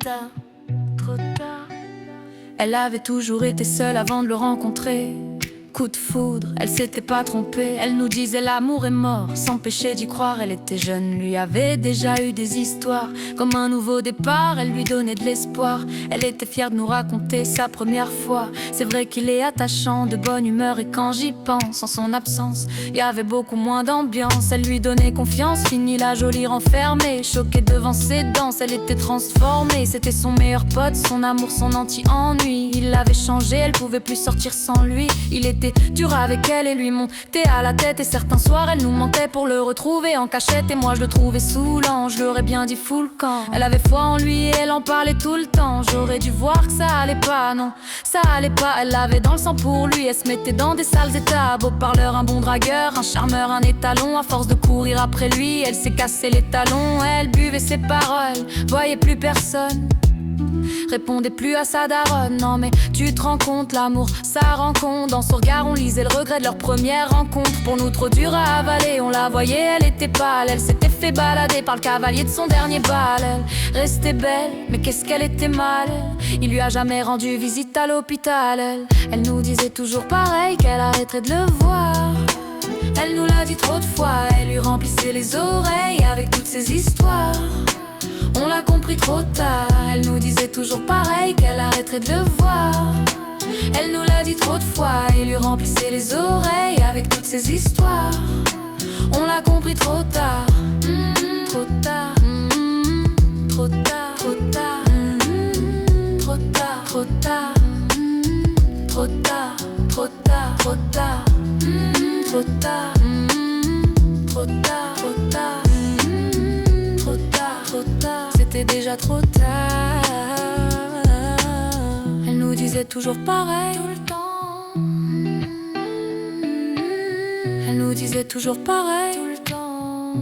tard, trop tard. Elle avait toujours été seule avant de le rencontrer. Coup de foudre, elle s'était pas trompée. Elle nous disait l'amour est mort, s'empêcher d'y croire. Elle était jeune, lui avait déjà eu des histoires. Comme un nouveau départ, elle lui donnait de l'espoir. Elle était fière de nous raconter sa première fois. C'est vrai qu'il est attachant, de bonne humeur. Et quand j'y pense, en son absence, il y avait beaucoup moins d'ambiance. Elle lui donnait confiance, fini la jolie renfermée. Choquée devant ses danses, elle était transformée. C'était son meilleur pote, son amour, son anti-ennui. Il l'avait changé, elle pouvait plus sortir sans lui. Il était dur avec elle et lui montait à la tête. Et certains soirs elle nous mentait pour le retrouver en cachette. Et moi je le trouvais saoulant, je l'aurais bien dit full camp. Elle avait foi en lui et elle en parlait tout le temps. J'aurais dû voir que ça allait pas, non, ça allait pas. Elle l'avait dans le sang pour lui, elle se mettait dans des sales états. Beau parleur, un bon dragueur, un charmeur, un étalon. À force de courir après lui, elle s'est cassé les talons. Elle buvait ses paroles, voyait plus personne, répondait plus à sa daronne. Non mais tu te rends compte, l'amour ça rend compte. Dans son regard on lisait le regret de leur première rencontre. Pour nous trop dur à avaler, on la voyait, elle était pâle. Elle s'était fait balader par le cavalier de son dernier bal. Elle restait belle, mais qu'est-ce qu'elle était mal. Il lui a jamais rendu visite à l'hôpital. Elle nous disait toujours pareil, qu'elle arrêterait de le voir. Elle nous l'a dit trop de fois, elle lui remplissait les oreilles avec toutes ses histoires. On l'a compris trop tard, elle nous disait toujours pareil, qu'elle arrêterait de le voir. Elle nous l'a dit trop de fois, et lui remplissait les oreilles avec toutes ses histoires. On l'a compris trop tard, trop tard, trop tard, trop tard, trop tard, trop tard, trop tard, trop tard, trop tard, trop tard, trop tard, trop tard. C'était déjà trop tard. Elle nous disait toujours pareil tout le temps. Elle nous disait toujours pareil tout le temps.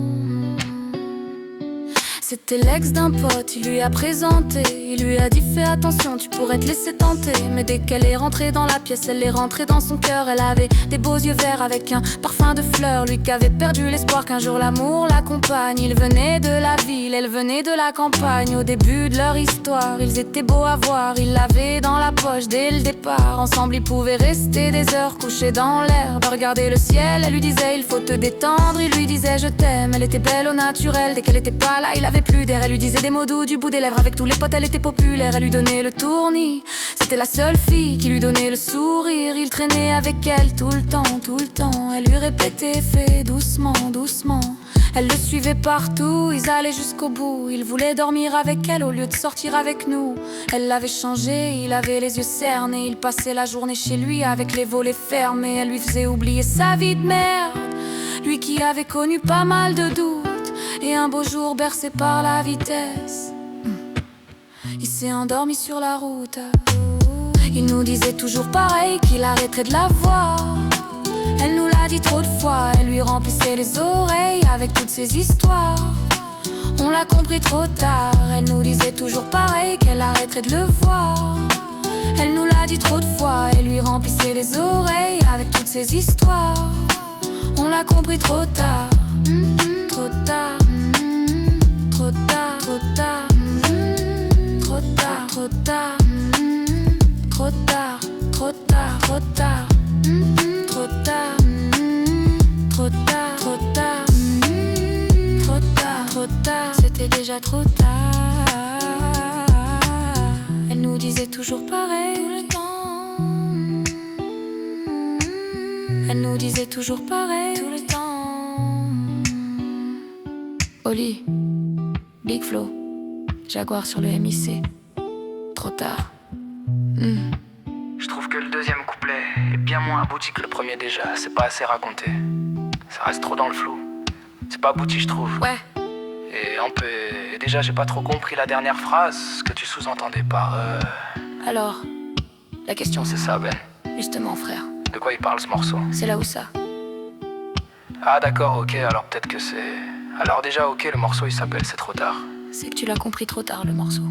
C'était l'ex d'un pote, il lui a présenté. Il lui a dit fais attention, tu pourrais te laisser tenter. Mais dès qu'elle est rentrée dans la pièce, elle est rentrée dans son cœur. Elle avait des beaux yeux verts avec un parfum de fleurs. Lui qui avait perdu l'espoir qu'un jour l'amour l'accompagne. Il venait de la ville, elle venait de la campagne. Au début de leur histoire, ils étaient beaux à voir. Ils l'avaient dans la poche dès le départ. Ensemble ils pouvaient rester des heures couchés dans l'herbe, regarder le ciel. Elle lui disait il faut te détendre, il lui disait je t'aime. Elle était belle au naturel, dès qu'elle était pas là il avait plus d'air. Elle lui disait des mots doux du bout des lèvres. Avec tous les potes elle était populaire, elle lui donnait le tournis. C'était la seule fille qui lui donnait le sourire. Il traînait avec elle tout le temps, tout le temps. Elle lui répétait fais doucement, doucement. Elle le suivait partout, ils allaient jusqu'au bout. Il voulait dormir avec elle au lieu de sortir avec nous. Elle l'avait changé, il avait les yeux cernés. Il passait la journée chez lui avec les volets fermés. Elle lui faisait oublier sa vie de merde, lui qui avait connu pas mal de doutes. Et un beau jour bercé par la vitesse, il s'est endormi sur la route. Il nous disait toujours pareil, qu'il arrêterait de la voir. Elle nous l'a dit trop de fois, elle lui remplissait les oreilles avec toutes ses histoires. On l'a compris trop tard, elle nous disait toujours pareil, qu'elle arrêterait de le voir. Elle nous l'a dit trop de fois, elle lui remplissait les oreilles avec toutes ses histoires. On l'a compris trop tard, trop tard, trop tard, trop tard, trop tard, trop tard, trop tard, trop tard, trop tard, trop tard, trop tard, trop tard, trop tard, trop tard. C'était déjà trop tard. Elle nous disait toujours pareil tout le temps. Elle nous disait toujours pareil tout le temps. Oli, Big Flo, Jaguar sur le MIC. Trop tard. Je trouve que le deuxième couplet est bien moins abouti que le premier déjà. C'est pas assez raconté. Ça reste trop dans le flou. C'est pas abouti, je trouve. Ouais. Et déjà, j'ai pas trop compris la dernière phrase. Ce que tu sous-entendais par Alors, la question c'est ça, Ben. justement frère, De quoi il parle ce morceau? c'est là où ça. Ah d'accord, ok, alors peut-être que c'est... Alors déjà, ok, le morceau il s'appelle C'est trop tard. C'est que tu l'as compris trop tard le morceau.